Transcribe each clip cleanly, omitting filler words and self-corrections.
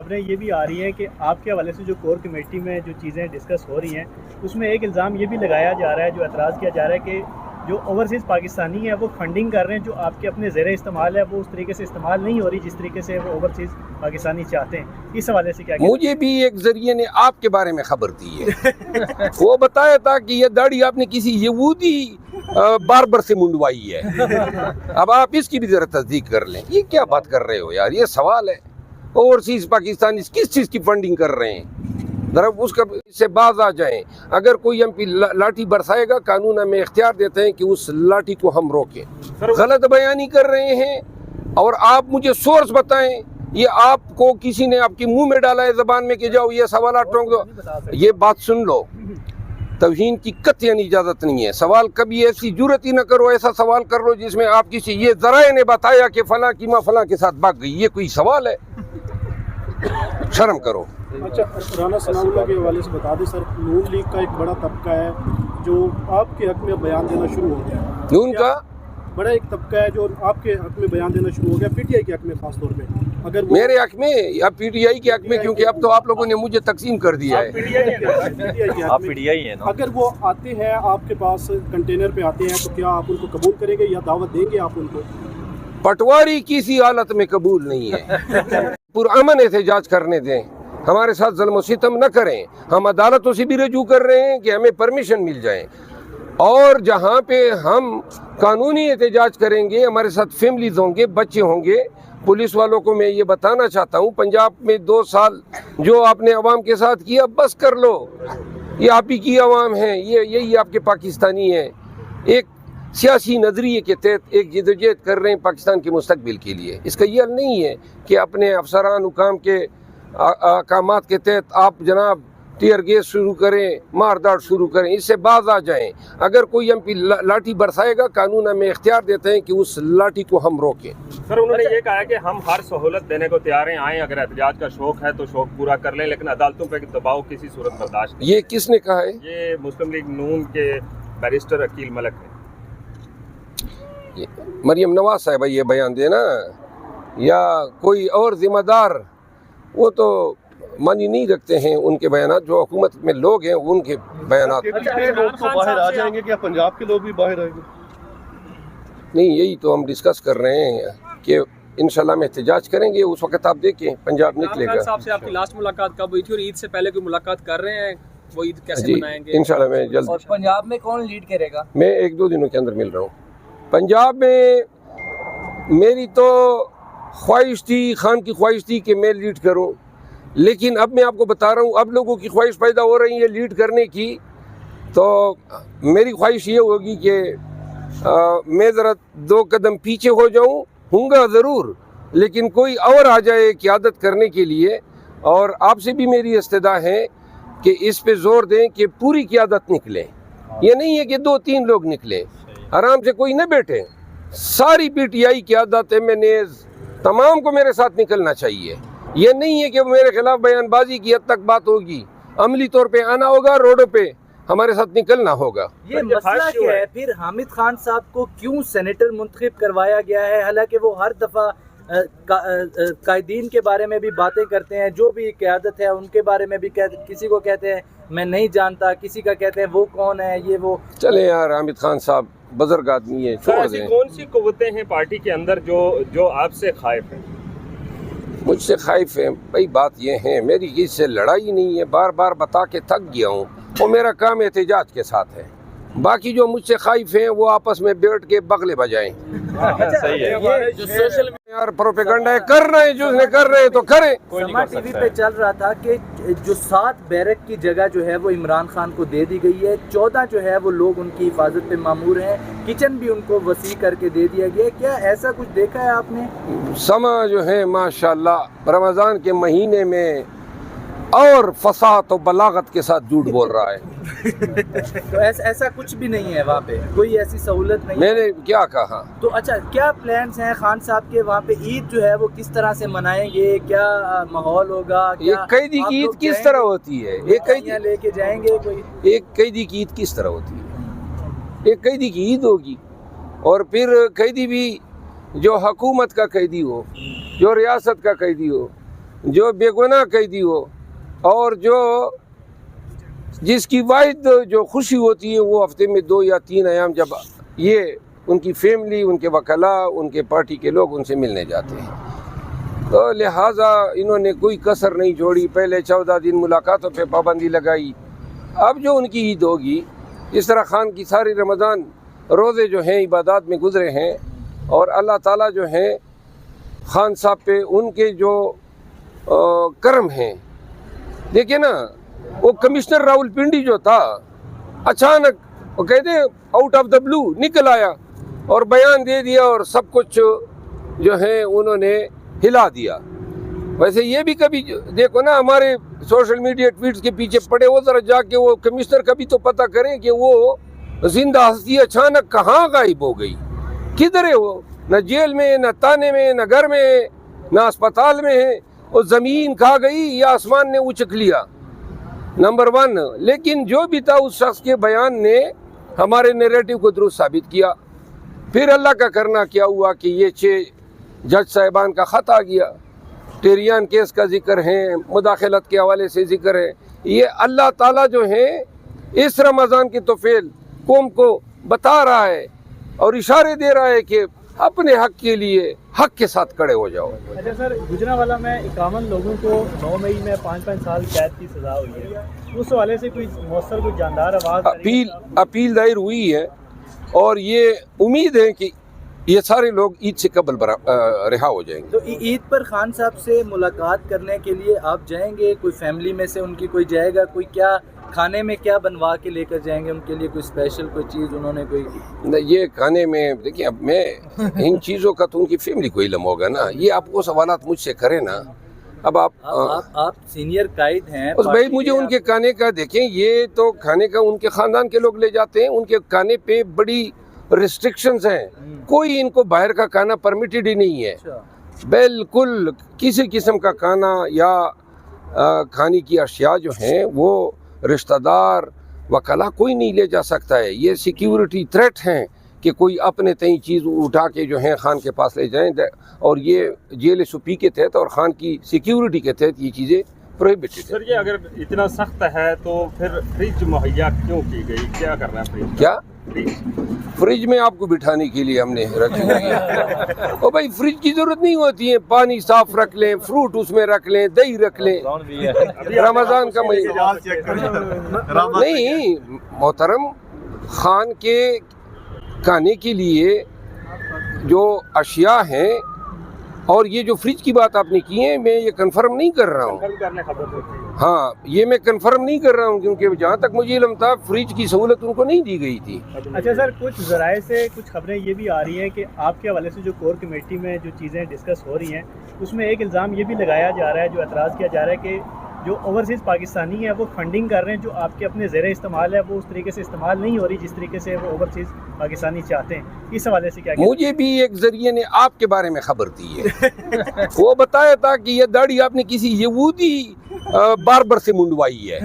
خبریں یہ بھی آ رہی ہیں کہ آپ کے حوالے سے جو کور کمیٹی میں جو چیزیں ڈسکس ہو رہی ہیں اس میں ایک الزام یہ بھی لگایا جا رہا ہے، جو اعتراض کیا جا رہا ہے کہ جو اوورسیز پاکستانی ہیں وہ فنڈنگ کر رہے ہیں، جو آپ کے اپنے زیر استعمال ہے وہ اس طریقے سے استعمال نہیں ہو رہی جس طریقے سے وہ اوورسیز پاکستانی چاہتے ہیں۔ اس حوالے سے کیا مجھے بھی ایک ذریعے نے آپ کے بارے میں خبر دی ہے وہ بتایا تھا کہ یہ داڑھی آپ نے کسی یہودی باربر سے منڈوائی ہے۔ اب آپ اس کی بھی ذرا تصدیق کر لیں، یہ کیا بات کر رہے ہو یار، یہ سوال ہے۔ اوورسیز پاکستانی کس چیز کی فنڈنگ کر رہے ہیں؟ ذرا اس کا سے باز آ جائیں۔ اگر کوئی ایم پی لاٹھی برسائے گا، قانون ہمیں اختیار دیتے ہیں کہ اس لاٹھی کو ہم روکیں۔ غلط بیانی کر رہے ہیں اور آپ مجھے سورس بتائیں، یہ آپ کو کسی نے آپ کے منہ میں ڈالا ہے زبان میں کہ جاؤ یہ سوالات ٹونک دو؟ یہ بات سن لو، توہین کی قطعاً اجازت نہیں ہے۔ سوال کبھی ایسی جرت ہی نہ کرو، ایسا سوال کر لو جس میں آپ کسی یہ ذرائع نے بتایا کہ فلاں کی ماں فلاں کے ساتھ بھاگ گئی، یہ کوئی سوال ہے؟ شرم کرو۔ اچھا، رانا ثناء اللہ کے حوالے سے بتا دیں سر، نون لیگ کا ایک بڑا طبقہ ہے جو آپ کے حق میں بیان دینا شروع ہو گیا۔ نون کا بڑا ایک طبقہ ہے جو آپ کے حق میں بیان دینا شروع ہو گیا، پی ٹی آئی کے حق میں خاص طور پہ۔ اگر میرے حق میں یا پی ٹی آئی کے حق میں؟ کیونکہ اب تو آپ لوگوں نے مجھے تقسیم کر دیا ہے۔ آپ پی ٹی آئی ہیں، اگر وہ آتے ہیں آپ کے پاس کنٹینر پہ آتے ہیں تو کیا آپ ان کو قبول کریں گے یا دعوت دیں گے آپ ان کو؟ پٹواری کسی حالت میں قبول نہیں ہے۔ پرامن احتجاج کرنے دیں، ہمارے ساتھ ظلم و ستم نہ کریں۔ ہم عدالتوں سے بھی رجوع کر رہے ہیں کہ ہمیں پرمیشن مل جائے، اور جہاں پہ ہم قانونی احتجاج کریں گے ہمارے ساتھ فیملیز ہوں گے، بچے ہوں گے۔ پولیس والوں کو میں یہ بتانا چاہتا ہوں، پنجاب میں 2 سال جو آپ نے عوام کے ساتھ کیا بس کر لو، یہ آپ ہی کی عوام ہیں، یہی آپ کے پاکستانی ہیں۔ ایک سیاسی نظریے کے تحت ایک جدوجہد کر رہے ہیں پاکستان کے مستقبل کے لیے۔ اس کا یہ حل نہیں ہے کہ اپنے افسران حکام کے احکامات کے تحت آپ جناب ٹیئر گیس شروع کریں، مار داڑ شروع کریں، اس سے باز آ جائیں۔ اگر کوئی ایم پی لاٹھی برسائے گا، قانون ہمیں اختیار دیتے ہیں کہ اس لاٹھی کو ہم روکیں۔ سر انہوں نے یہ کہا کہ ہم ہر سہولت دینے کو تیار ہیں، آئیں، اگر احتجاج کا شوق ہے تو شوق پورا کر لیں، لیکن عدالتوں پہ دباؤ کسی صورت برداشت نہیں۔ یہ کس نے کہا ہے؟ یہ مسلم لیگ نون کے بیرسٹر عقیل ملک نے۔ مریم نواز صاحبہ یہ بیان دینا، یا کوئی اور ذمہ دار، وہ تو مانی نہیں رکھتے ہیں ان کے بیانات۔ جو حکومت میں لوگ ہیں ان کے بیانات۔ لوگ تو باہر آ جائیں گے، کیا پنجاب کے لوگ بھی باہر آئیں گے؟ نہیں، یہی تو ہم ڈسکس کر رہے ہیں کہ انشاءاللہ ہم احتجاج کریں گے، اس وقت آپ دیکھیں پنجاب نکلے گا۔ صاحب سے آپ کی لاسٹ ملاقات کب ہوئی تھی اور عید سے پہلے کوئی ملاقات کر رہے ہیں؟ وہ عید کیسے جی منائیں گے؟ انشاءاللہ میں جلد۔ اور پنجاب میں کون لیڈ کرے گا؟ میں 1-2 دنوں کے اندر مل رہا ہوں۔ پنجاب میں میری تو خواہش تھی، خان کی خواہش تھی کہ میں لیڈ کروں، لیکن اب میں آپ کو بتا رہا ہوں اب لوگوں کی خواہش پیدا ہو رہی ہے لیڈ کرنے کی، تو میری خواہش یہ ہوگی کہ میں ذرا 2 قدم پیچھے ہوں گا ضرور، لیکن کوئی اور آ جائے قیادت کرنے کے لیے۔ اور آپ سے بھی میری استدعا ہے کہ اس پہ زور دیں کہ پوری قیادت نکلے، یہ نہیں ہے کہ 2-3 لوگ نکلیں، آرام سے کوئی نہ بیٹھے، ساری پی ٹی آئی قیادت ایم این ایز تمام کو میرے ساتھ نکلنا چاہیے۔ یہ نہیں ہے کہ میرے خلاف بیان بازی کی حد تک بات ہوگی، عملی طور پہ آنا ہوگا، روڈوں پہ ہمارے ساتھ نکلنا ہوگا۔ یہ مسئلہ کیا ہے پھر؟ حامد خان صاحب کو کیوں سینیٹر منتخب کروایا گیا ہے، حالانکہ وہ ہر دفعہ قائدین کے بارے میں بھی باتیں کرتے ہیں، جو بھی قیادت ہے ان کے بارے میں بھی کسی کو کہتے ہیں میں نہیں جانتا، کسی کا کہتے ہیں وہ کون ہے، یہ وہ۔ چلے یار، حامد خان صاحب بزرگ آدمی ہے، چھوڑ ایسی دیں۔ کون سی قوتیں ہیں پارٹی کے اندر جو آپ سے خائف ہیں؟ مجھ سے خائف ہے بھائی، بات یہ ہے میری اس سے لڑائی نہیں ہے، بار بار بتا کے تھک گیا ہوں، اور میرا کام احتجاج کے ساتھ ہے۔ باقی جو مجھ سے خائف ہیں وہ آپس میں بیٹھ کے بغلے بجائیں۔ صحیح ہے۔ جو سوشل یار پروپیگنڈا ہے، کر رہے ہیں جو اس نے کر رہے ہیں تو کریں۔ سما ٹی وی پہ چل رہا تھا کہ جو 7 بیرک کی جگہ جو ہے وہ عمران خان کو دے دی گئی ہے، 14 جو ہے وہ لوگ ان کی حفاظت پہ مامور ہیں، کچن بھی ان کو وسیع کر کے دے دیا گیا ہے۔ کیا ایسا کچھ دیکھا ہے آپ نے؟ سما جو ہے ماشاءاللہ رمضان کے مہینے میں اور فصاحت و بلاغت کے ساتھ جھوٹ بول رہا ہے۔ تو ایسا کچھ بھی نہیں ہے وہاں پہ، کوئی ایسی سہولت نہیں میں نے کیا کہا؟ تو اچھا، کیا پلانز ہیں خان صاحب کے وہاں پہ؟ عید جو ہے وہ کس طرح سے منائیں گے؟ کیا ماحول ہوگا؟ ایک قیدی کی عید کس طرح ہوتی ہے؟ ایک قیدی لے کے جائیں گے کوئی؟ ایک قیدی کی عید کس طرح ہوتی ہے؟ ایک قیدی کی عید ہوگی، اور پھر قیدی بھی جو حکومت کا قیدی ہو، جو ریاست کا قیدی ہو، جو بے گناہ قیدی ہو اور جو جس کی واحد جو خوشی ہوتی ہے وہ ہفتے میں 2 یا 3 ایام جب یہ ان کی فیملی، ان کے وکلاء، ان کے پارٹی کے لوگ ان سے ملنے جاتے ہیں، تو لہٰذا انہوں نے کوئی کسر نہیں چھوڑی. پہلے 14 دن ملاقاتوں پہ پابندی لگائی. اب جو ان کی عید ہوگی، جس طرح خان کی ساری رمضان روزے جو ہیں عبادات میں گزرے ہیں، اور اللہ تعالیٰ جو ہیں خان صاحب پہ ان کے جو کرم ہیں. دیکھیں نا، وہ کمشنر راول پنڈی جو تھا، اچانک وہ کہتے ہیں آؤٹ آف دا بلو نکل آیا اور بیان دے دیا اور سب کچھ جو ہے انہوں نے ہلا دیا. ویسے یہ بھی کبھی دیکھو نا، ہمارے سوشل میڈیا ٹویٹس کے پیچھے پڑے وہ ذرا جا کے وہ کمشنر کا بھی تو پتہ کریں کہ وہ زندہ ہستی اچانک کہاں غائب ہو گئی، کدھر ہے وہ؟ نہ جیل میں، نہ تانے میں، نہ گھر میں، نہ اسپتال میں ہے. وہ زمین کھا گئی یا آسمان نے اچک لیا، نمبر 1. لیکن جو بھی تھا اس شخص کے بیان نے ہمارے نیریٹو کو درست ثابت کیا. پھر اللہ کا کرنا کیا ہوا کہ یہ 6 جج صاحبان کا خط آ گیا، ٹیریان کیس کا ذکر ہے، مداخلت کے حوالے سے ذکر ہے. یہ اللہ تعالیٰ جو ہے اس رمضان کی توفیل قوم کو بتا رہا ہے اور اشارے دے رہا ہے کہ اپنے حق کے لیے حق کے ساتھ کھڑے ہو جاؤ. اچھا سر، گجرانوالہ میں 51 لوگوں کو 9 مئی میں 5 سال قید کی سزا ہوئی ہے. اس حوالے سے کوئی مؤثر کوئی جاندار آواز اپیل دائر ہوئی ہے، اور یہ امید ہے کہ یہ سارے لوگ عید سے قبل رہا ہو جائیں گے. تو عید پر خان صاحب سے ملاقات کرنے کے لیے آپ جائیں گے؟ کوئی فیملی میں سے ان کی کوئی جائے گا؟ کوئی کیا کھانے میں کیا بنوا کے لے کر جائیں گے ان کے لیے؟ کوئی اسپیشل کوئی چیز انہوں نے کوئی؟ یہ کھانے میں دیکھیں، اب میں ان چیزوں کا تو ان کی فیملی کو علم ہوگا نا. یہ آپ وہ سوالات مجھ سے کریں نا. اب آپ سینئر قائد ہیں اس بھائی، مجھے ان کے کھانے کا دیکھیں، یہ تو کھانے کا ان کے خاندان کے لوگ لے جاتے ہیں. ان کے کھانے پہ بڑی ریسٹرکشنز ہیں. کوئی ان کو باہر کا کھانا پرمیٹڈ ہی نہیں ہے. بالکل کسی قسم کا کھانا یا کھانے کی اشیاء جو ہیں وہ رشتہ دار وکلا کوئی نہیں لے جا سکتا ہے. یہ سیکیورٹی تھریٹ ہیں کہ کوئی اپنے تئیں چیز اٹھا کے جو ہیں خان کے پاس لے جائیں، اور یہ جیل سپی کے تحت اور خان کی سیکیورٹی کے تحت یہ چیزیں پروہیبٹڈ ہیں. سر، یہ اگر اتنا سخت ہے تو پھر فریج مہیا کیوں کی گئی؟ کیا کرنا ہے فریج؟ کیا فریج میں آپ کو بٹھانے کے لیے ہم نے رکھی ہوئی ہے. اور بھائی فریج کی ضرورت نہیں ہوتی ہے، پانی صاف رکھ لیں، فروٹ اس میں رکھ لیں، دہی رکھ لیں. رمضان کا مہینہ نہیں محترم، خان کے کھانے کے لیے جو اشیاء ہیں، اور یہ جو فریج کی بات آپ نے کی ہے، میں یہ کنفرم نہیں کر رہا ہوں. ہاں، یہ میں کنفرم نہیں کر رہا ہوں، کیونکہ جہاں تک مجھے علم تھا فریج کی سہولت ان کو نہیں دی گئی تھی. اچھا سر، کچھ ذرائع سے کچھ خبریں یہ بھی آ رہی ہیں کہ آپ کے حوالے سے جو کور کمیٹی میں جو چیزیں ڈسکس ہو رہی ہیں اس میں ایک الزام یہ بھی لگایا جا رہا ہے، جو اعتراض کیا جا رہا ہے کہ جو اوورسیز پاکستانی ہیں وہ فنڈنگ کر رہے ہیں، جو آپ کے اپنے زیر استعمال ہے وہ اس طریقے سے استعمال نہیں ہو رہی جس طریقے سے وہ اوورسیز پاکستانی چاہتے ہیں. اس حوالے سے کیا مجھے بھی ایک ذریعے نے آپ کے بارے میں خبر دی ہے. وہ بتایا تھا کہ یہ داڑھی آپ نے کسی یہودی باربر سے منڈوائی ہے.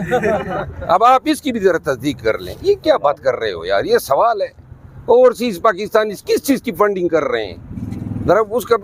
اب آپ اس کی بھی ذرا تصدیق کر لیں. یہ کیا بات کر رہے ہو یار؟ یہ سوال ہے، اوورسیز پاکستانی کس چیز کی فنڈنگ کر رہے ہیں؟ ذرا اس کا